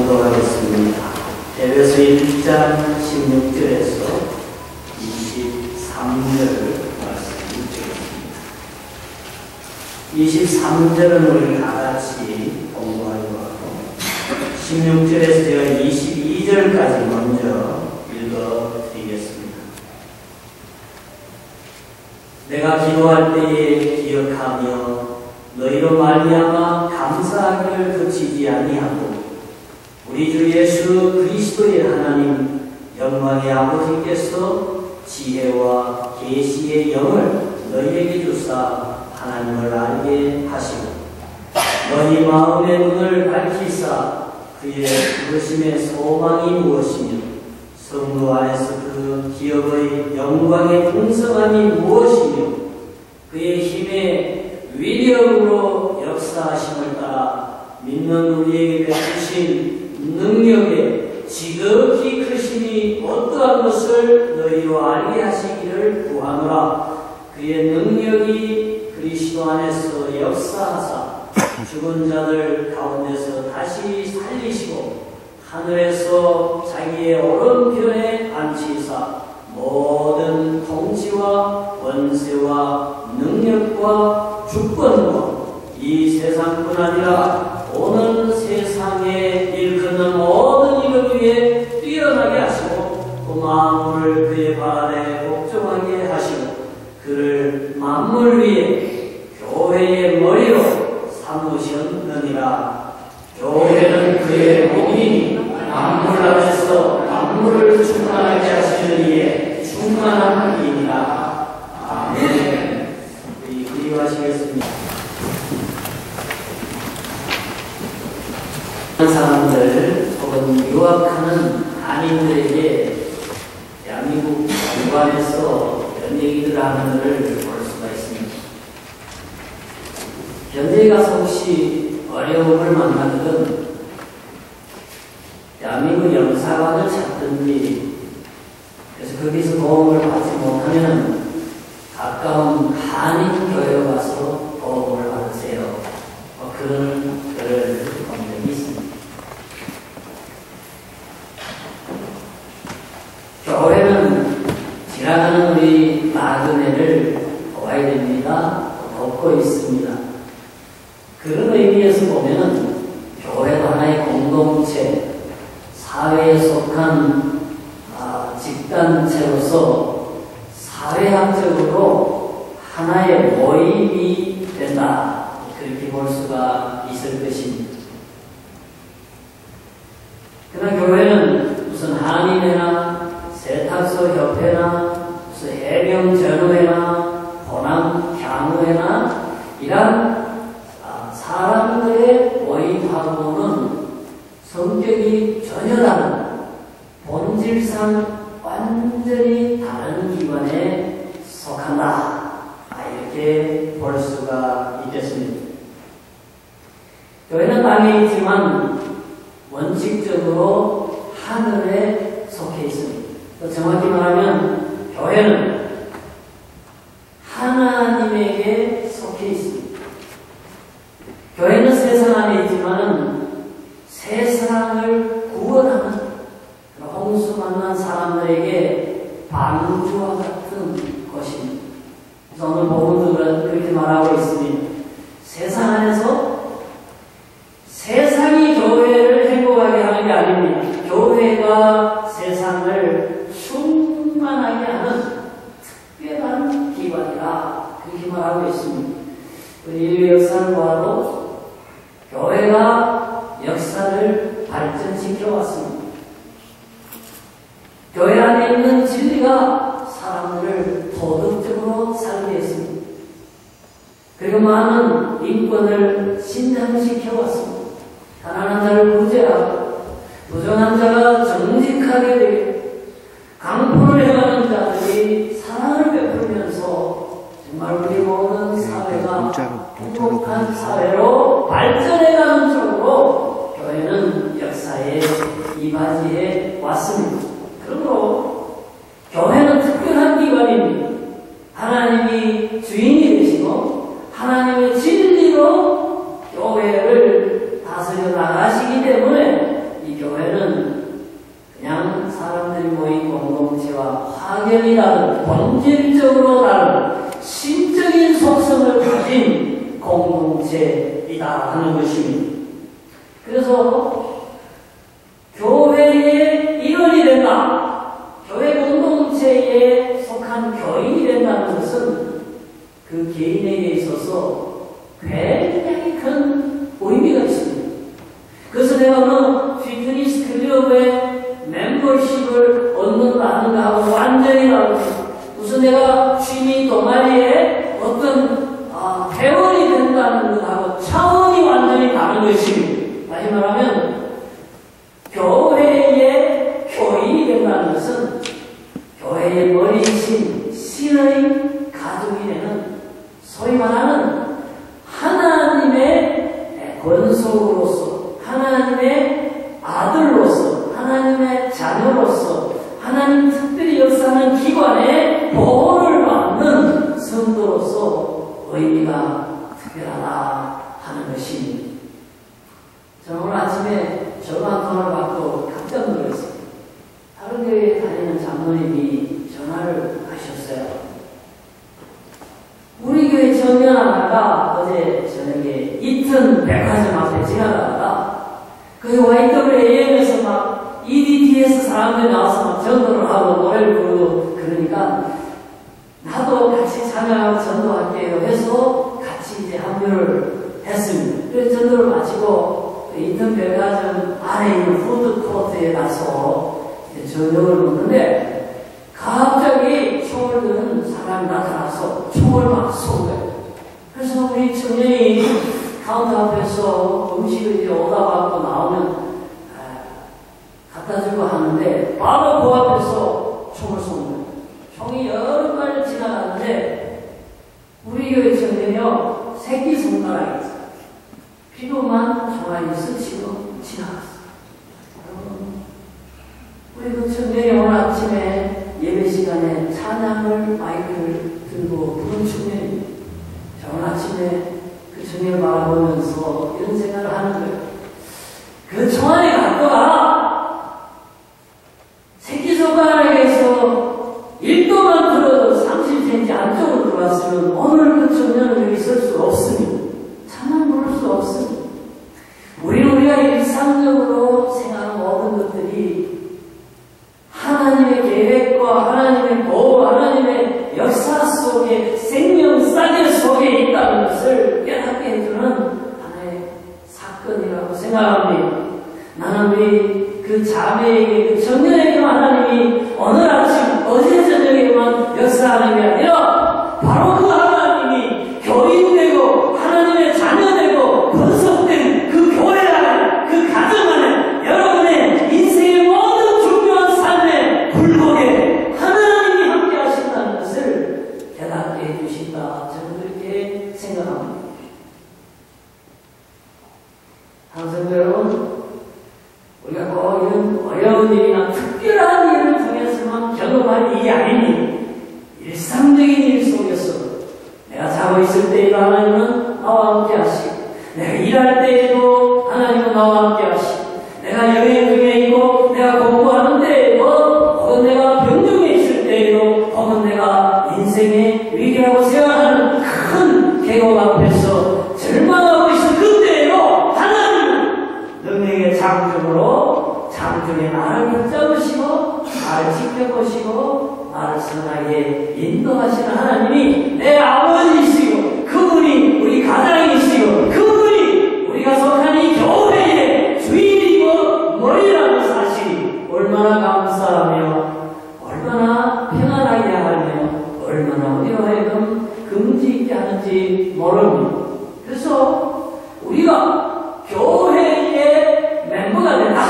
봉독하겠습니다. 에베소 1장 16절에서 23절 말씀을 드리겠습니다. 23절은 우리 다같이 봉독하려고 하고 16절에서 제가 22절까지 먼저 읽어드리겠습니다. 내가 기도할 때에 기억하며 너희로 말미암아 감사하기를 그치지 아니하고 우리 주 예수 그리스도의 하나님 영광의 아버지께서 지혜와 계시의 영을 너희에게 주사 하나님을 알게 하시고 너희 마음의 눈을 밝히사 그의 부르심의 소망이 무엇이며 성도 안에서 그 기업의 영광의 풍성함이 무엇이며 그의 힘의 위력으로 역사하심을 따라 믿는 우리에게 베푸신 능력에 지극히 크심이 어떠한 것을 너희로 알게 하시기를 구하노라. 그의 능력이 그리스도 안에서 역사하사 죽은 자들 가운데서 다시 살리시고 하늘에서 자기의 오른편에 앉히사 모든 통치와 권세와 능력과 주권과 이 세상뿐 아니라 오는 세상에 일컫는 모든 이름 위에 뛰어나게 하시고 그 만물을 그의 발 아래 복종하게 하시고 그를 만물 위에 교회의 머리로 삼으셨느니라. 교회는 그의 몸이니 만물 안에서 만물을 충만하게 하시는 이의 충만한 이니라. 아멘. 우리 기도하시겠습니다. 사람들 혹은 유학하는 한인들에게 대한민국 정관에서 이런 얘기들을 하는 것을 볼 수가 있습니다. 현지에 가서 혹시 어려움을 만나거든 대한민국 영사관을 찾든지 그래서 거기서 도움을 받지 못하면 가까운 한인 교회로 가서 도움을 받으세요. 그런 글을 본 적이 있습니다. 교회는 지나가는 우리 나그네를 도와야 됩니다. 돕고 있습니다. 그런 의미에서 보면 교회도 하나의 공동체, 사회에 속한 집단체로서 사회학적으로 하나의 모임이 된다. 그렇게 볼 수가 있을 것입니다. 그러나 교회는 무슨 한인회나 세탁소 협회나 무슨 해병전후회나 호남 향후회나 이런 사람들의 모임하고는 성격이 전혀 다른 본질상 완전히 다른 기관에 속한다. 이렇게 볼 수가 있겠습니다. 교회는 땅에 있지만 원칙적으로 하늘에 속해 있습니다. 또 정확히 말하면 교회는 하나님에게 속해 있습니다. 교회는 세상 안에 있지만 세상을 구원하는 홍수 만난 사람들에게 방주와 같은 것입니다. 그래서 오늘 복음도 그렇게 말하고 있습니다. 세상 안에서 세상이 교회를 행복하게 하는 게 아닙니다. 교회가 세상을 충만하게 하는 특별한 기관이라 그렇게 말하고 있습니다. 우리 인류 역사를 보아도 교회가 역사를 발전시켜 왔습니다. 교회 안에 있는 진리가 사람들을 도덕적으로 살게 했습니다. 그리고 많은 인권을 신장시켜 왔습니다. 가난한 자를 구제하고 부정한 자가 정직하게 되게 강포를 행하는 자들이 사랑을 베풀면서 정말 우리 모든 사회가 행복한 사회로 발전해가는 쪽으로 교회는 역사에 이바지해 왔습니다. 그러므로 교회는 특별한 기관입니다. 하나님이 주인이 되시고 하나님의 진리로 교회를 다스려 나가시기 때문에 이 본질적으로 다른 신적인 속성을 가진 공동체이다 하는 것입니다. 그래서 교회의 일원이 된다, 교회 공동체에 속한 교인이 된다는 것은 그 개인에게 있어서 굉장히 큰 의미가 있습니다. 그래서 내가 어느 피트니스 클럽의 멤버십을 얻는다 하는가 하고 완전히 다릅니다. 무슨 내가 취미 동아리에 어떤 회원이 된다는 것하고 차원이 완전히 다른 것입니다. 다시 말하면 교회의 교인이 된다는 것은 교회의 머리이신 신의 가족이 되는 소위 말하는 하나님의 권속으로서, 하나님의 아들로서, 하나님의 자녀로서, 하나님 특별히 역사하는 기관의 보호를 받는 성도로서 의미가 특별하다 하는 것입니다. 저는 오늘 아침에 전화통화를 받고 깜짝 놀랐어요. 다른 교회에 다니는 장로님이 전화를 하셨어요. 우리 교회 청년 하나가 어제 저녁에 이튼 백화점 앞에 지나가다가 그 YWAM에서 막 EDTS 사람들이 나와서 막 전도를 하고 노래를 부르고 그러니까 나도 같이 참여하고 전도할게요 해서 같이 이제 합류를 했습니다. 그래서 전도를 마치고 이튼 백화점 안에 있는 푸드코트에 가서 이제 저녁을 먹는데 갑자기 총을 드는 사람이 나타나서 총을 막 쏜 거예요. 그래서 우리 청년이 카운터 앞에서 음식을 이제 오다 받고 나오면 갖다 주고 하는데 바로 그 앞에서 총을 쏜 거예요. 총이 여러 발 지나갔는데 우리 교회 청년이요 새끼 손가락이 있어요. 피로만 종아리 스치고 지나갔어요. 우리 그 청년이 오늘 아침에 예배 시간에 찬양을 마이크를 들고 부른 청년입니다. 오늘 아침에 그 청년을 바라보면서 이런 생각을 하는 거예요. 그 총알이 각도가 새끼손가락에서 1도만 들어도 30cm 안쪽으로 들어왔으면 오늘 그 청년은 여기 있을 수 없습니다. 찬양 부를 수 없습니다. 우리가 일상적으로 생각하는 모든 것들이 하나님의 계획과 하나님의 보호, 하나님의 역사 속에 생명 싸개 속에 있다는 것을 깨닫게 해주는 하나의 사건이라고 생각합니다. 나는 우리 그 자매에게, 그 청년에게만 하나님이 오늘 아침, 어제 저녁에만 역사하는 게 아니라 바로 그 하나님이 교인되고 하나님의 자녀되고 건설된 그 교회 안에, 그 가정 안에 여러분의 인생의 모든 중요한 삶의 굴곡에 하나님이 함께 하신다는 것을 깨닫게 해주신다. 저는 그렇게 생각합니다. 항상 여러분, 우리가 꼭 이런 어려운 일이나 특별한 일을 통해서만 경험할 일이 아니니 일상적인 일 속에서 내가 자고 있을 때에도 하나님은 나와 함께 하시고, 내가 일할 때에도 하나님은 나와 함께 하시고, 내가 여행 중에 있고 내가 공부하는 데에도, 혹은 내가 병중에 있을 때에도, 혹은 내가 인생의 위기라고 생각하는 큰 계곡 앞에서 절망하고 있을 그때에도 하나님은 능력의 장중으로 장중에 나를 붙잡으시고 나를 지켜보시고 나를 선하게 인도하시는 하나님이 내 아버지이시고, 그분이 우리 가장이시고, 그분이 우리가 속한 이 교회의 주인이고 머리라는 사실이 얼마나 감사하며 얼마나 평안하게 하며 얼마나 우리로 하여금 금지 있게 하는지 모릅니다. 그래서 우리가 교회의 멤버가 된다,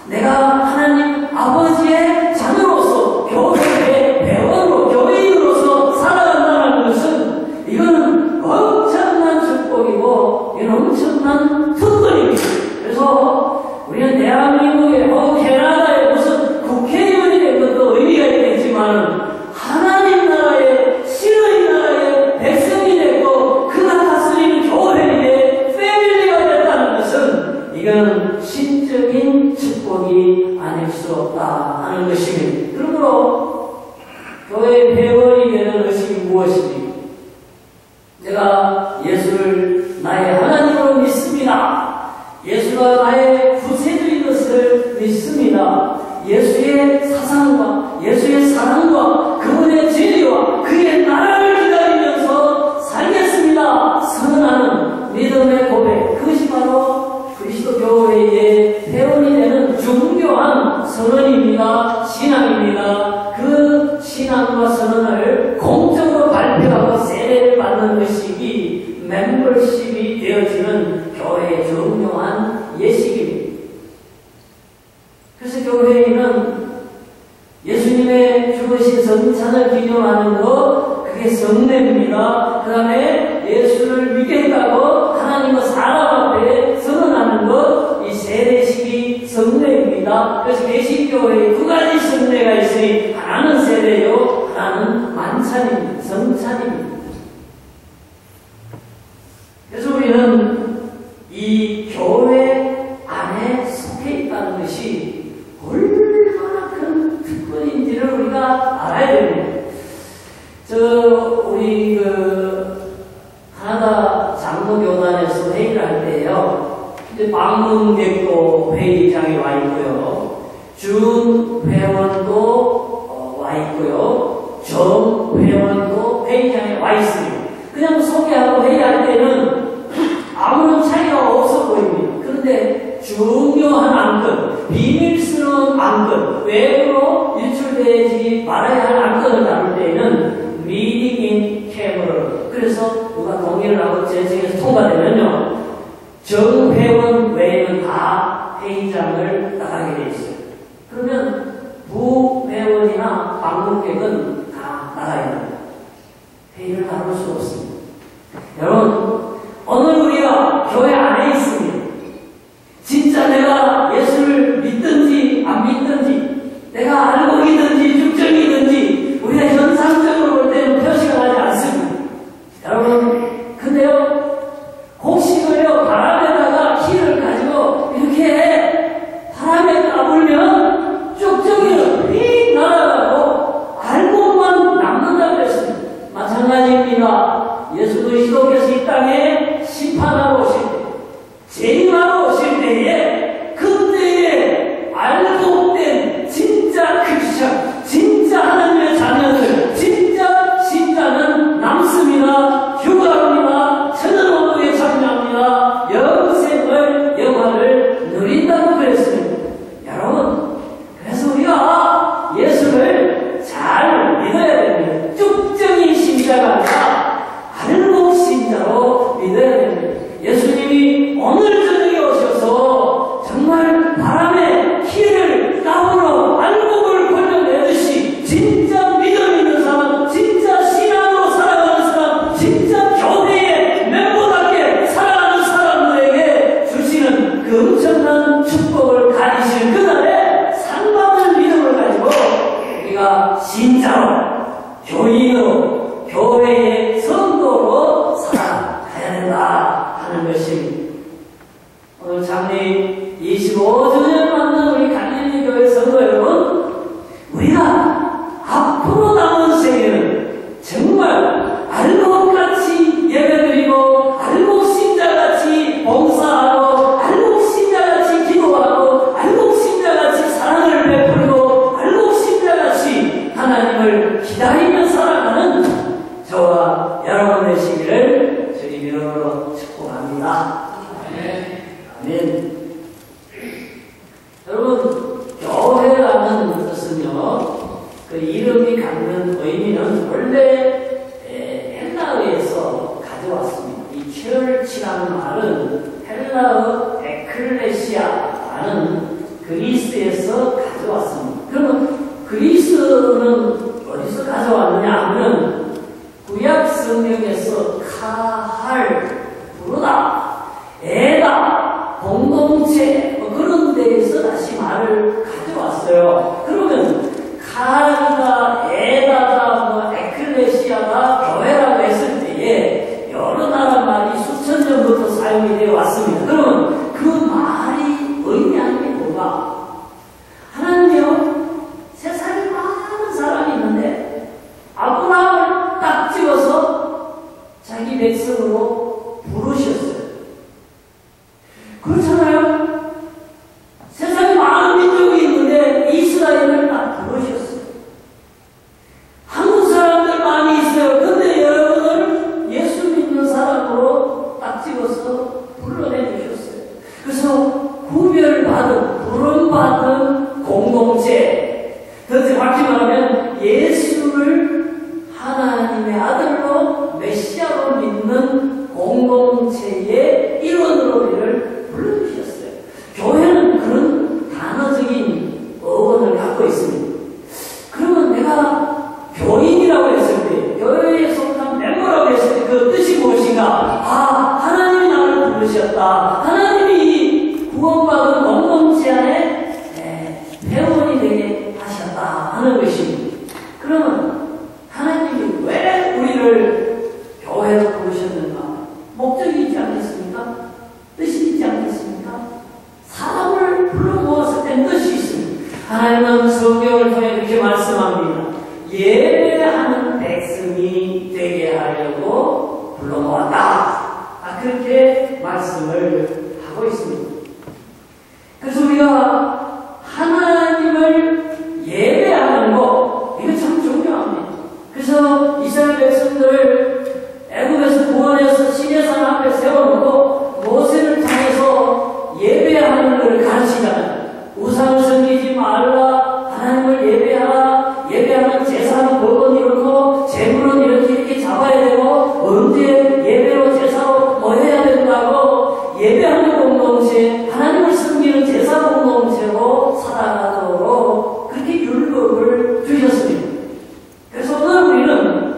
내가 하나님 아버지의 자녀로서 교회의 회원으로, 교인으로서 살아간다는 것은 이거는 엄청난 축복이고 이건 엄청난 특권입니다. 그래서 우리는 대한민국에 캐나다에 무슨 국회의원이 된 것도 의미가 있겠지만 하나님 나라의 신의 나라의 백성이 됐고 그가 다스리는 교회의 패밀리가 됐다는 것은 이건 신적인 축복이 아닐 수 없다 하는 것입니다. 그러므로 교회 회원이 되는 의식이 무엇입니까? 내가 예수를 나의 하나님으로 믿습니다. 예수가 나의 구세주인 것을 믿습니다. 예수의 사상과 예수의 사랑과 그분의 진리와 그의 나라를 기다리면서 살겠습니다. 선언하는 믿음의 고백, 그것이 바로 그리스도 교회의 회원이 되는 중요한 선언입니다. 신앙입니다. 그 신앙과 선언을 공적으로 발표하고 세례를 받는 것이 멤버십이 되어지는 교회의 중요한 예식입니다. 그래서 교회에는 예수님의 죽으신 성찬을 기념하는 것, 그게 성례입니다. 그 다음에 예수를 믿겠다고 하나님의 사람 앞에 선언하는 것, 이 세례식이 성례입니다. 그래서 개신교회에 두 가지 성례가 있으니 하나는 세례요, 하나는 만찬입니다. 성찬입니다. 그래서 우리는 이 교회 안에 속해 있다는 것이 얼마나 큰 특권인지를 우리가 알아야 됩니다. 우리 하나다 장로교단에서 회의를 할 때요, 이제 방문객도 회의장에 와 있고요, 준 회원도 와 있고요, 정 회원도 회의장에 와 있습니다. 그냥 소개하고 회의할 때는 아무런 차이가 없어 보입니다. 그런데 중요한 안건, 비밀스러운 안건, 외부로 유출되지 말아야 할 안건을 다룰 때에는 미팅 인 캐머럴, 그래서 누가 동의를 하고 제청에서 통과되면요, 정회원 외에는 다 회의장을 나가게 돼 있어요. 그러면 부회원이나 방문객은 다 나가야 됩니다. 회의를 나눌 수 없습니다. 여러분, 오늘 우리가 교회 안에 있습니다. 진짜 내가 예수를 믿든지 안 믿든지, 내가 알고 있든지 육정이든지 우리가 현상적으로 볼 때는 표시가 나지 않습니다. 여러분, 근데요, 곡식을요, 바람에다가 키를 가지고 이렇게 바람에 까불면 쪽쪽이는 휙 날아가고 알곡만 남는다고 했습니다. 마찬가지입니다. 예수 그리스도께서 이 땅에 심판하러 오실 때, 재림하러 오실 때에, 그때에 알곡된 진짜 크리스천, 진짜 하나님의 자녀들, 진짜 신자는 남습니다. 휴가합니다. 천연원국에 참여합니다. 영생의 영화를 누린다고 그랬습니다. 여러분, 그래서 우리가 예수를 잘 믿어야 됩니다. 쭉정인 신자가 아니라 알곡 신자로 믿어야 됩니다. 예수님이 오늘 저녁에 오셔서 정말 바람에 키를 까불어 알곡을 걸려내듯이 진짜 믿음 있는 사람, 진짜 신앙으로 살아가는 사람, 진짜 교회의 멤버답게 살아가는 사람들에게 주시는 그 엄청난 축복을 가지실 그날에 상받을 믿음을 가지고 우리가 신자로, 교인으로, 교회의 성도로 살아가야 된다 하는 것입니다. 오늘 장례 25주년 맞는 우리 갈릴리 교회 성도 여러분, 우리가 앞으로 남은 생애는 정말 알곡같이 예배드리고, 알곡신자같이 봉사하고, 알곡신자같이 기도하고, 알곡신자같이 사랑을 베풀고, 알곡신자같이 하나님을 기다리며 살아가는 저와 여러분 되시기를 주님 이름으로 축복합니다. 아멘. 여러분, 교회라는 뜻은요, 그 이름이 갖는 의미는 원래 헬라어에서 가져왔습니다. 이 church라는 말은 헬라어 에클레시아라는 그리스에서 가져왔습니다. 그러면 그리스는 어디서 가져왔느냐 하면 구약 성경에서 카할, 부르다, 애다, 공동체 그런 데에서 다시 말을 가져왔어요. 그러면 카하다, 에다다, 에클레시아다, 교회라고 했을 때에 여러 나라 말이 수천 년부터 사용이 되어 왔습니다. 그러면 그 말이 의미하는 게 뭔가? 하나님이요, 세상에 많은 사람이 있는데 하는 부름받은 공동체, 더 정확히 말하면 예수를 하나님의 아들로 메시아로 믿는 공동체의 일원으로 우리를 불러주셨어요. 교회는 그런 단어적인 어원을 갖고 있습니다. 그러면 내가 교인이라고 했을 때, 교회에 속한 멤버라고 했을 때 그 뜻이 무엇인가? 하나님이 나를 부르셨다. 하나님이 구원받은 공동체 안에 회원이 되게 하셨다 하는 것입니다. 그러면 하나님이 왜 우리를 교회로 부르셨는가? 목적이 있지 않겠습니까? 뜻이 있지 않겠습니까? 사람을 불러 모았을 때 뜻이 있습니다. 하나님은 성경을 통해 이렇게 말씀합니다. 예배하는 백성이 되게 하려고 불러 모았다. 그렇게 말씀을 하고 있습니다. 그래서 우리가 하나님을 예배하는 것, 이거 참 중요합니다. 그래서 이스라엘 백성들을 애굽에서 구원해서 시내산 앞에 세워놓고 모세를 통해서 예배하는 것을 가르치잖아요. 우상을 섬기지 말라, 하나님을 예배하라, 예배하는 제사는 법은 이렇고 제물은 이렇게 잡아야 되고 언제 예배로 제사로 뭐 해야 된다고 예배하는 공동체, 하나님을 섬기는 제사 공동체로 살아가도록 그렇게 율법을 주셨습니다. 그래서 오늘 우리는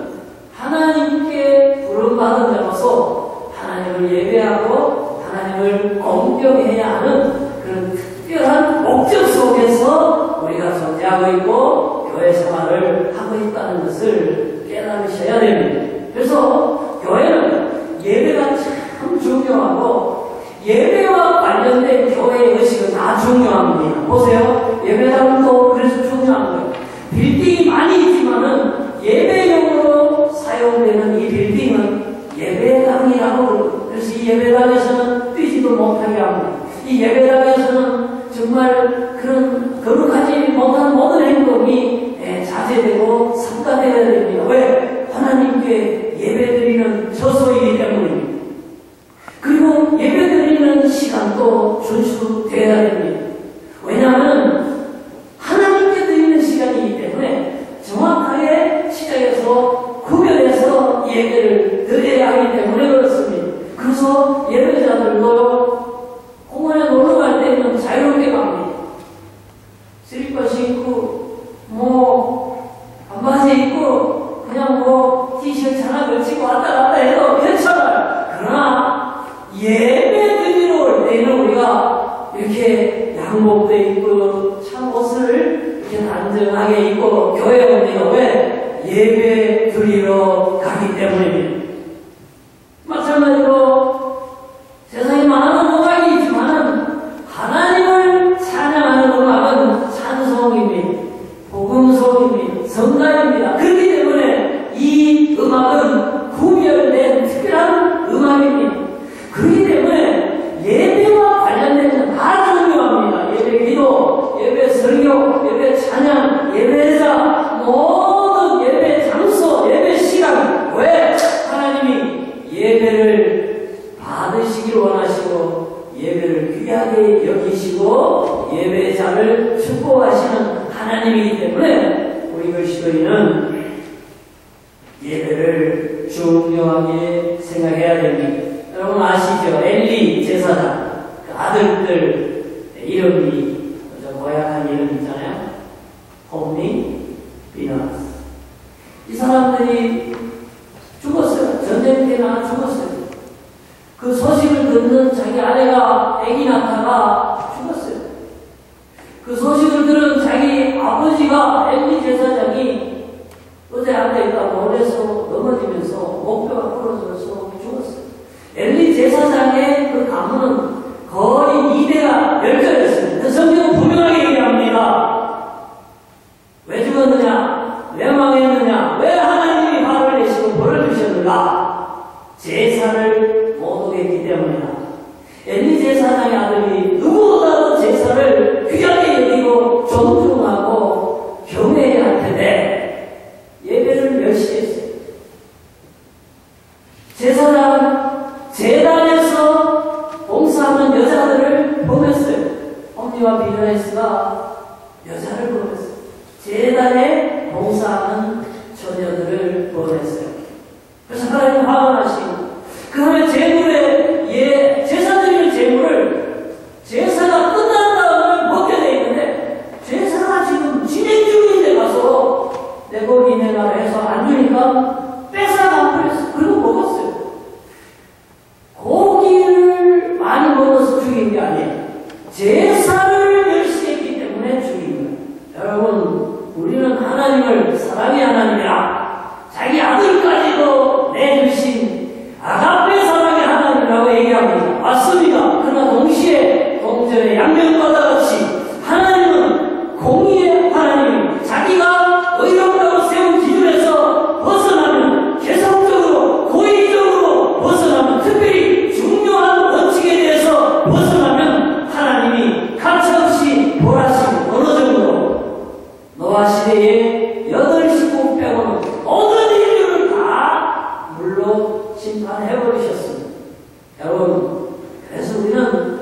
하나님께 부름받은 자로서 하나님을 예배하고 하나님을 공경해야 하는 그런 특별한 목적 속에서 우리가 존재하고 있고 교회 생활을 하고 있다는 것을 깨달으셔야 됩니다. 그래서 교회는 예배가 참 중요하고 예배와 관련된 교회의 의식은 다 중요합니다. 보세요. 예배당도 그래서 중요한 거예요. 빌딩이 많이 있지만은 예배용으로 사용되는 이 빌딩은 예배당이라고 그러고, 그래서 이 예배당에서는 뛰지도 못하게 합니다. 이 예배당에서는 정말 그런 거룩하지 못한 모든 행동이 자제되고 삼가되어야 됩니다. 왜? 하나님께 예배드리는 처소이기 때문입니다. 그리고 예배드리는 시간도 준수되어야 됩니다. 왜냐하면 하나님께 드리는 시간이기 때문에 정확하게 시작해서 구별해서 예배를 드려야 하기 때문에 그렇습니다. 그래서 예배자들도 공원에 놀러 갈 때는 자유롭게 갑니다. 슬리퍼 신고 반바지 입고 그냥 티셔츠 하나 걸치고 왔다 갔다 해도 괜찮아요. 그러나 예배 드리러 올 때는 우리가 이렇게 양복도 입고 참 옷을 이렇게 단정하게 입고 교회에 옵니다. 왜? 예배 드리러 가기 때문입니다. 마찬가지로 세상에 많은 음악이 있지만 하나님을 찬양하는 음악은 찬송입니다. 복음송입니다. 성가입니다. 그렇기 때문에 이 음악은 구별된 특별한 음악입니다. 그렇기 때문에 예배와 관련된 건 다 중요합니다. 예배 기도, 예배 설교, 예배 찬양, 예배자, 모든 예배 장소, 예배 시간. 왜? 하나님이 예배를 받으시길 원하시고 예배를 귀하게 여기시고 예배자를 축복하시는 하나님이기 때문에 우리 글씨도인은 예배를 중요하게 생각해야 됩니다. 여러분 아시죠? 엘리 제사장 그 아들들 이름이 고약한 이름 있잖아요. 홈리, 비나스. 이 사람들이 죽었어요. 전쟁 때나 죽었어요. 그 소식을 듣는 자기 아내가 아기 낳다가 죽었어요. 그 소식을 들은 자기 아버지가 엘리 제사장이 의자에 앉아있다가 놀래서 넘어지면서 목뼈가 부러져서 죽었어요. 엘리 제사장의 그 가문은 거의 2대가 멸절했습니다. 성경은 분명하게 얘기합니다. 왜 죽었느냐? 왜 망했느냐? 왜 하나님이 화를 내시고 벌을 주셨는가? 제사를 못 오겠기 때문이다. 엘리 제사장의 아들이 누구보다도 제사를 귀하게 여기고 존중하고 경외해야 할 텐데 예배를 멸시했어요. 제사장은 제단에서 봉사하는 여자들을 보냈어요. 아비후와 비느하스가 여자를 보냈어요. 제단에 봉사하는 처녀들을 보냈어요. 그래서 하나님 화가 나시고 그 다음에 제사 드리는 제물을 제사가 끝난 다음에 먹게 돼 있는데 제사가 지금 진행 중인데 가서 내 고기 내 나라 해서 안 주니까 뺏어가 버렸어요. 그리고 먹었어요. 고기를 많이 먹어서 죽인 게 아니에요. 제사를 열심히 했기 때문에 죽인 거예요. 여러분, 우리는 하나님을 사랑의 하나님이라 자기 아들까지도 내주신 아가페 사랑의 하나님이라고 얘기합니다. 맞습니다. 그러나 동시에 동전의 양면바다 같이 하나님은 공의의 하나님, 자기가 의롭다고 세운 기준에서 벗어나면 계속적으로 고의적으로 벗어나면 특별히 중요한 원칙에 대해서 벗어나면 하나님이 가차없이 벌하시고 어느 정도 노아 시대에 8시국 빼고는 모든 인류를 다 물로 심판해버리셨습니다. 여러분, 그래서 우리는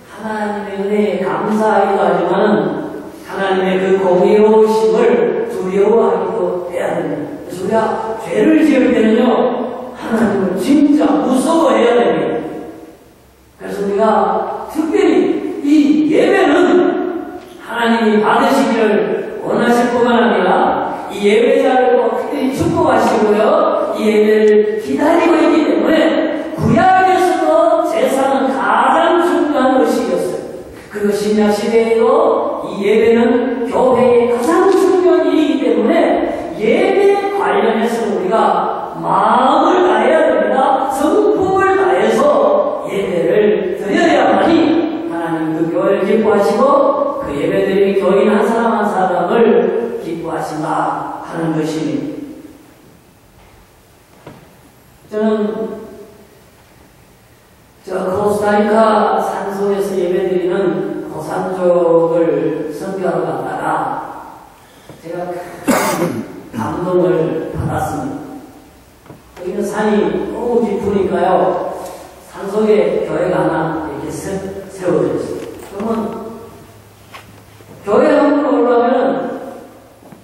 하나님의 은혜에 감사하기도 하지만 하나님의 그 공의로우심을 두려워하기도 해야 됩니다. 그래서 우리가 죄를 지을 때는요, 하나님을 진짜 무서워해야 됩니다. 그래서 우리가 특별히 이 예배는 하나님이 받으시기를 원하실 뿐만 아니라 이 예배자를 특별히 축복하시고요, 이 예배를 기다리고 있기 때문에 구약에서도 제사는 가장 중요한 것이었어요. 그리고 신약시대에도 이 예배는 교회의 가장 중요한 일이기 때문에 예배에 관련해서 우리가 마음을 다해야 됩니다. 성품을 다해서 예배를 드려야만이 하나님 그 교회를 기뻐하시고 그 예배드린 교인 한 사람 한 사람을 기뻐하신다 하는 것입니다. 저는 코스타리카 산속에서 예배드리는 고산족을 선교하러 갔다가 제가 큰 감동을 받았습니다. 여기는 산이 너무 깊으니까요, 산속에 교회가 하나 이렇게 세워져 있어요. 그러면 교회 한 번 올라오면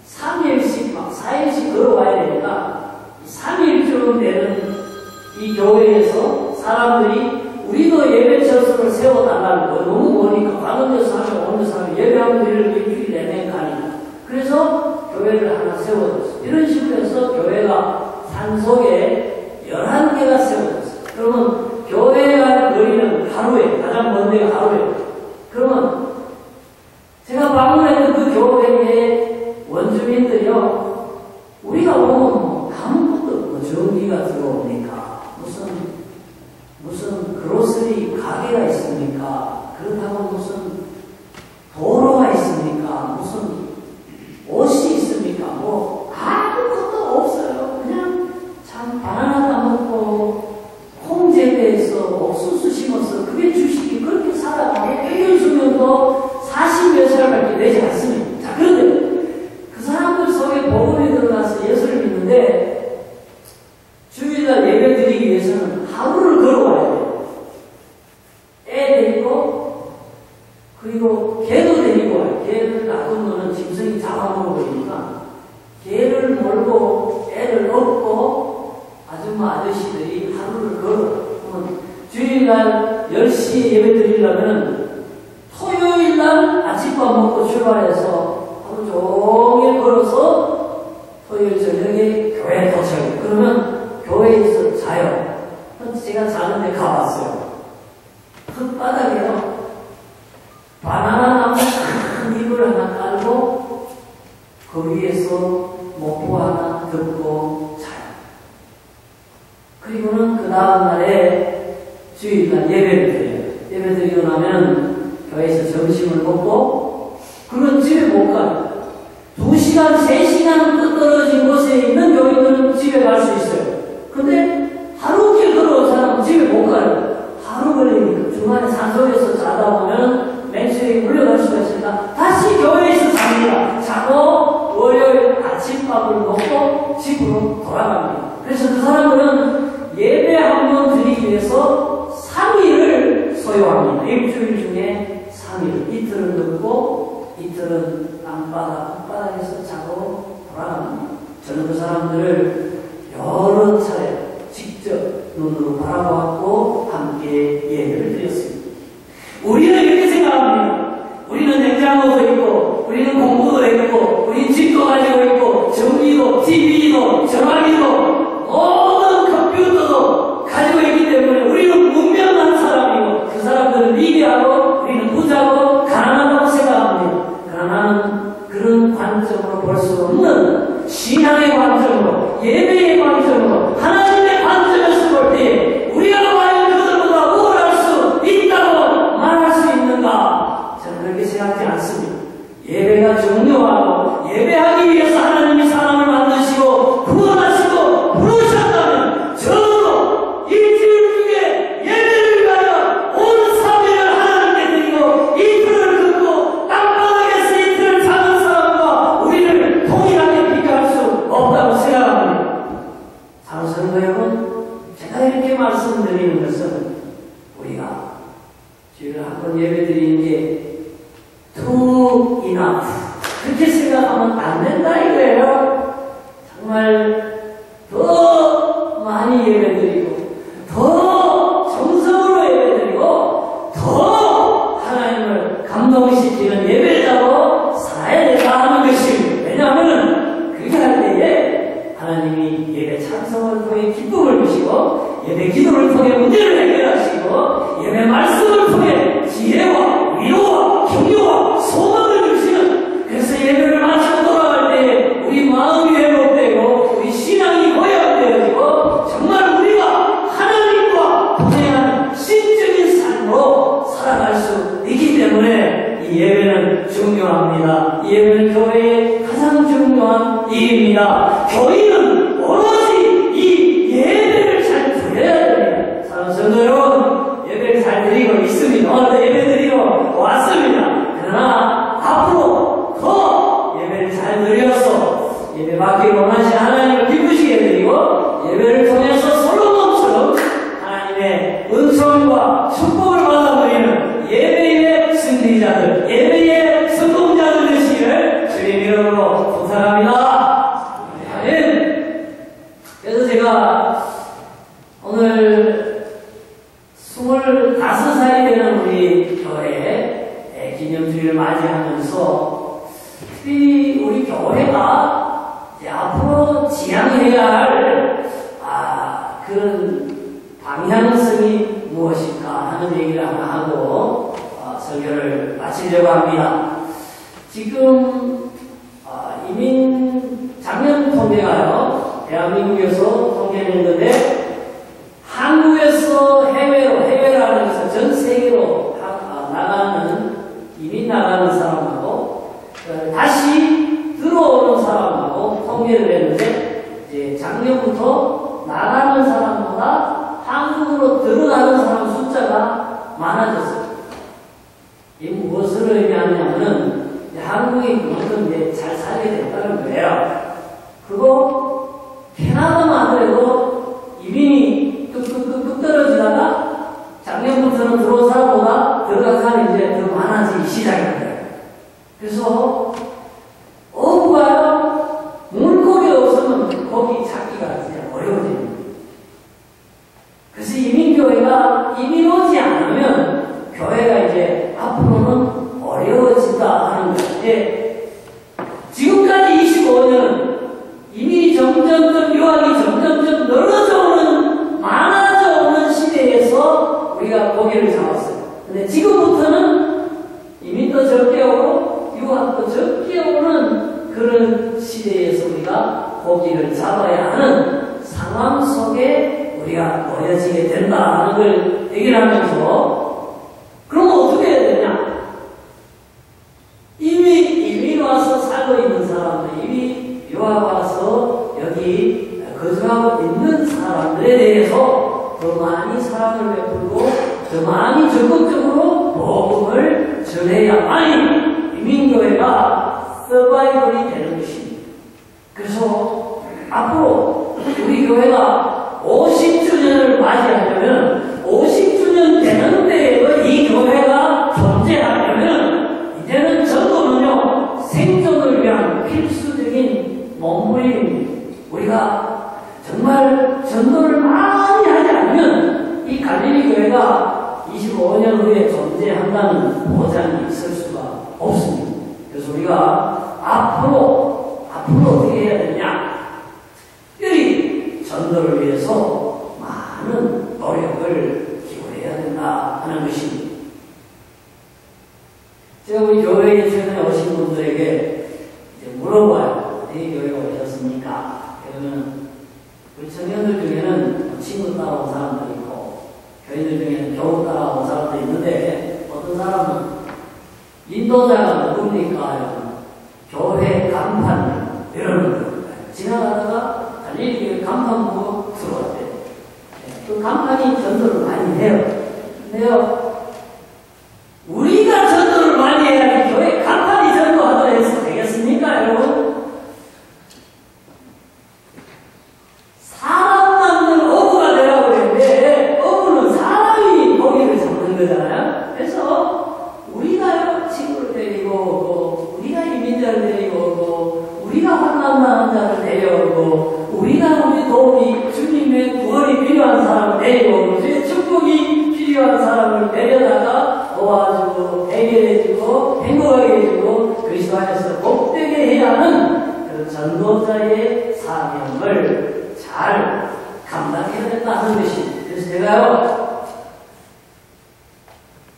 3일씩 막 4일씩 걸어와야 되니까 3일쯤 되는 이 교회에서 사람들이 우리도 예배 처소를 세워달라는 거 너무 머니까 가는 데서 하면 오는 데서 하면 예배하면 우리를 일주일 내내 가니까 그래서 교회를 하나 세워줬어요. 이런 식으로 해서 교회가 산속에 11개가 세워졌어요. 그러면 교회가 거리는 하루에 가장 먼 데가 하루에 그러면 제가 방문했던 그 교회의 원주민들이요, 우리가 보면 아무것도 없고 전기가 들어오니까 무슨 그로스리 가게가 있습니까? 그렇다고 무슨 도로가 있습니까? 무슨 옷이 있습니까? 뭐 아무것도 없어요. 그냥 참 바나나 따먹고 콩재배해서 옥수수 심어서 그게 주식이 그렇게 살아가게 평균 수명도 40몇 살밖에 되지 않습니다. 자, 그런데 그 사람들 속에 복음이 들어가서 예수를 믿는데 주일날 예배 드리기 위해서는 하루를 걸어와야 돼요. 애 데리고 그리고 개도 데리고 와요. 개를 놔두면 짐승이 잡아먹어버리니까 개를 몰고 애를 업고 아줌마 아저씨들이 하루를 걸어요. 주일날 10시에 예배 드리려면 토요일날 아침밥 먹고 출발해서 하루 종일 걸어서 토요일 저녁에 교회에 도착해요. 그러면 교회에서 자요. 제가 자는데 가봤어요. 흙바닥에요. 바나나 나무 큰 이불 하나 깔고 그 위에서 목포 하나 덮고 자요. 그리고는 그 다음날에 주일날 예배를 드려요. 예배 드리고 나면 교회에서 점심을 먹고 그건 집에 못 가요. 2시간, 3시간 떨어진 곳에 있는 교인들은 집에 갈 수 있어요. 근데 하루길 걸어온 사람은 집에 못 가요. 하루 걸리니까 중간에 산속에서 자다 보면 맹수에게 물려갈 수가 있으니까 다시 교회에서 잡니다. 자고 월요일 아침밥을 먹고 집으로 돌아갑니다. 그래서 그 사람들은 예배 한 번 드리기 위해서 3일을 소요합니다. 일주일 중에 3일, 이틀은 걷고 이틀은 땅바닥에서 자고 돌아갑니다. 저는 그 사람들을 여러 차례 직접 눈으로 바라보았고 함께 예배를 드렸습니다. 우리는 이렇게 생각합니다. 우리는 냉장고도 있고, 우리는 공부도 했고, 우리는 집도 가지고 있고, 전기도, TV도, 전화기도, 모든 컴퓨터도 가지고 있기 때문에 우리는 문명한 사람이고, 그 사람들은 미개하고, 우리는 부자고, 가난하다고 생각합니다. 그러나 나는 그런 관점으로 볼 수 없는 신앙의 관점으로, 예배의 관점으로, 하나님의 관점에서 볼 때, 우리가 과연 그들보다 우월할 수 있다고 말할 수 있는가? 저는 그렇게 생각하지 않습니다. 예배가 중요하고, 예배하기 위해서 하나님이 사람을 만드시고, 구원하시고, 부르셨다면, 저도 일주일 중에 예배를 위하여 온 3일을 하나님께 드리고, 이틀을 긋고, 땅바닥에서 이틀을 자는 사람과 우리를 동일하게 비교할 수 없다고 생각합니다. 사랑하는 성도 여러분, 제가 이렇게 말씀드리는 것은 우리가 주일을 한번 예배 드리는 게 too enough 그렇게 생각하면 안 된다 이거예요. 정말 더 많이 예배드리고 더 정성으로 예배드리고 더 하나님을 감동시키는 예배자로 살아야 된다 하는 것입니다. 왜냐하면 그렇게 할 때에 하나님이 예배 찬송을 통해 기쁨을 주시고 예배 기도를 통해 문제를 해결하시고 예배 말씀을 통해 지혜와 위로와 격려와 소망을 주시는, 그래서 예배를 마치고 돌아갈 때에 우리 마음이 회복되고 우리 신앙이 고약되어지고 정말 우리가 하나님과 동행하는 신적인 삶으로 살아갈 수 있기 때문에 이 예배는 중요합니다. 이 예배는 교회의 가장 중요한 일입니다. 교인은 오로지 이 예배를 잘 드려야 됩니다. 사랑하는 성도 여러분, 예배를 잘 드리고 있습니다. 오늘도 예배 드리러 왔습니다. 그러나 앞으로 더 예배를 잘 드려서 예배 받기 원하시는 하나님을 기쁘시게 드리고 예배를 통해서 솔로몬처럼 하나님의 은총과 축복을 받아들이는 예배의 승리자들, 예배의 성공자들 되시기를 주의 이름으로 부탁합니다. 아멘. 그래서 제가 오늘 25살이 되는 우리 교회 기념주일을 맞이하면서 특히 우리 교회가 이제 앞으로 지향해야 할 그런 방향성이 무엇일까 하는 얘기를 하나 하고 설교를 마치려고 합니다. 지금 이민 작년 통계가요, 대한민국에서 통계했는데 한국에서 해외라는 것은 전 세계로 나가는, 이민 나가는 사람하고 다시 들어오는 사람하고 통계를 했는데 이제 작년부터 나가는 사람보다 한국으로 들어가는 사람 숫자가 많아졌어요. 이게 무엇을 의미하냐면은 한국이 그만큼 이제 잘 살게 됐다는 거예요. 그리고 캐나다만 하더라도 이민이 뚝뚝뚝뚝 떨어지다가 작년부터는 들어온 사람보다 들어간 사람이 이제 더 많아지기 시작한 거예요. 그래서 어부가요, 물고기 없으면 고기 찾기가 진짜 어려워집니다. 그래서 이민교회가 이민 오지 않으면 교회가 이제 앞으로는 어려워진다 하는 것인데, 지금까지 25년은 이민이 점점점, 유학이 점점점 늘어져 오는, 많아져 오는 시대에서 우리가 고기를 잡았어요. 근데 지금부터는 이민도 적게 오고 유학도 적게 오는 그런 시대에서 우리가 고기를 잡아야 하는 상황 속에 우리가 놓여지게 된다는 걸 얘기하면서, 그럼 어떻게 해야 되냐? 이미 와서 살고 있는 사람들, 이미 유학 와서 여기 거주하고 있는 사람들에 대해서 더 많이 사랑을 베풀고 더 많이 적극적으로 복음을 전해야만이 이민교회가 서바이벌이 되는 것입니다. 그래서 앞으로 우리 교회가 50주년을 맞이하려면 50주년 되는 데에도 이 교회가 존재하려면 이제는 전도는요, 생존을 위한 필수적인 몸부림입니다. 우리가 정말 전도를 많이 하지 않으면 이 갈릴리 교회가 25년 후에 존재한다는 보장이 있을 수가 없습니다. 그래서 우리가 앞으로 어떻게 해야 되냐? 특별히 전도를 위해서 많은 노력을 기울여야 된다 하는 것입니다. 제가 우리 교회에 최근에 오신 분들에게 이제 물어봐요. 이 교회에 오셨습니까? 그러면 우리 청년들 중에는 친구 따라온 사람도 있고 교인들 중에는 교우 따라온 사람도 있는데 어떤 사람은 인도자가 누굽니까? 교회 간판 이러는 거예요. 지나가다가 갈릴리 교회 간판 보고 들어왔대요. 그 간판이 전도를 많이 해요. 근데요, 우리가 전도를 많이 해야지 교회 간판이 전도하다 해서 되겠습니까, 여러분? 사람 만든 어부가 되라고 그랬는데 어부는 사람이 고기를 잡는 거잖아요. 그래서 우리가요, 친구를 데리고 우리가 이민자를 데리고 우리가 환난당한 자를 데려오고 우리가 우리 도움이 주님의 구원이 필요한 사람을 데리고 주의 축복이 필요한 사람을 데려다가 도와주고 해결해주고 행복하게 해주고 그리스도 안에서 복되게 해야 하는 그 전도자의 사명을 잘 감당해야 된다는 것입니다. 그래서 제가요,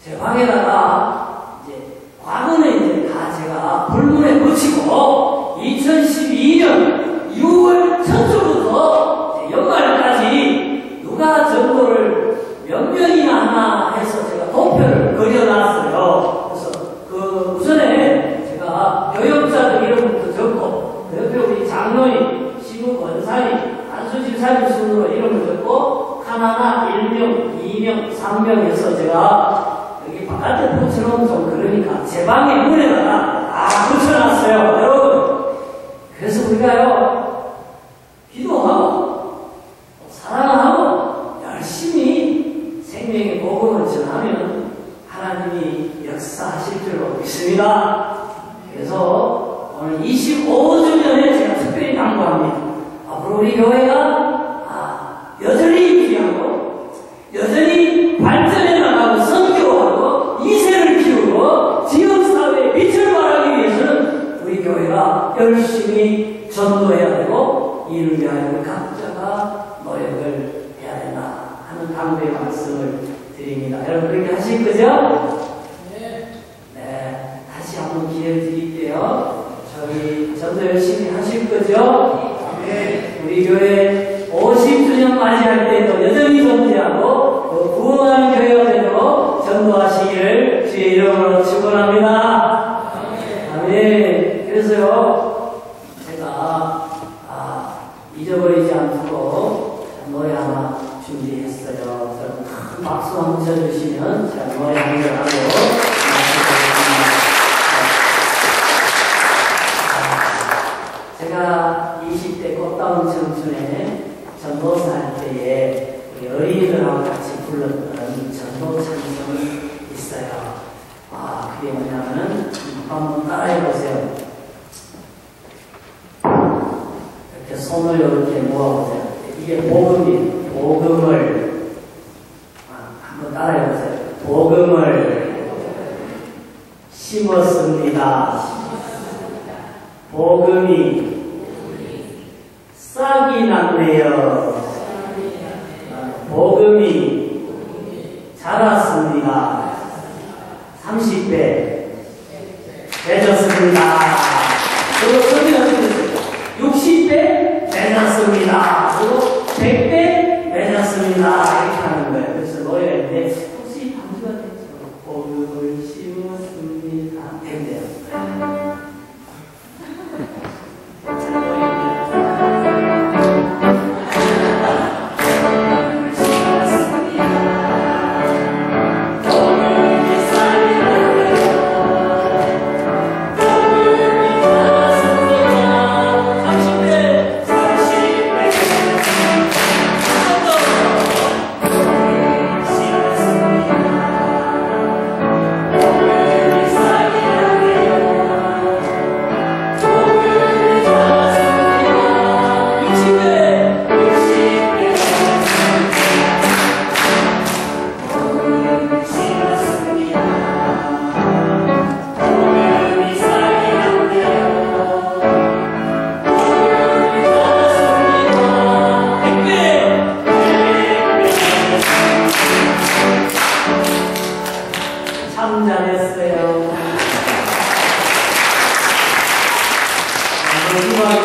제 방에다가 이제 과거는 이제 다 제가 불문에 붙이고 2012년 6월 첫주부터 연말까지 누가 전도를 몇 명이나 하나 해서 제가 도표를 그려놨어요. 그래서 그 우선에 제가 교역자들 이름부터 적고 그 옆에 우리 장로님, 시국 원사님, 안수집사님 순으로 이름을 적고 하나하나 1명, 2명, 3명 해서 제가 여기 바깥에 붙여놓으면 좀 그러니까 제 방에 문에다가 다 붙여놨어요. 여러분, 그래서 우리가요, 기도하고 사랑하고 열심히 생명의 복음을 전하면 하나님이 역사하실 줄로 믿습니다. 그래서 오늘 25주년에 제가 특별히 당부합니다. 앞으로 우리 교회가 여전히 귀하고 여전히 발전해 나가고 선교하고 2세를 키우고 지역사회에 빛을 발하기 위해서는 우리 교회가 열심히 전도해야 되고 이를 위하여 각자가 노력을 해야 된다 하는 당부의 말씀을 드립니다. 여러분 그렇게 하실 거죠? 네, 다시 한번 기회를 드릴게요. 저희 전도 열심히 하실 거죠? 네. 우리 교회 50주년 맞이할 때도 여전히 존재하고 구원하는 교회가 되도록 전도하시기를 주의 이름으로 축원합니다. 아멘. 그래서요, 제가 잊어버리지 않도록 노래 하나 준비했어요. 큰 박수 한번 쳐주시면 제가 노래 한 곡 하고 제가 20대 꽃다운 청춘에 전도사 할 때에 우리 어린이들하고 같이 불렀던 전도 찬송이 있어요. 그게 뭐냐면은 한번 따라해보세요. 이렇게 손을 이렇게 모아보세요. 이게 복음이에요. 복음을 한번 따라해보세요. 복음을 심었습니다. 복음이 싹이 났네요. 복음이 자랐습니다. 30배 되졌습니다. 그리고 소리가 들렸어요. 60배 되졌습니다. 그리고 100배 되졌습니다. 이렇게 하는 거예요. 그래서 노래가 있는데 혹시 반주가 됐죠? 복음을 심었습니다. 된대요. 복음을 주말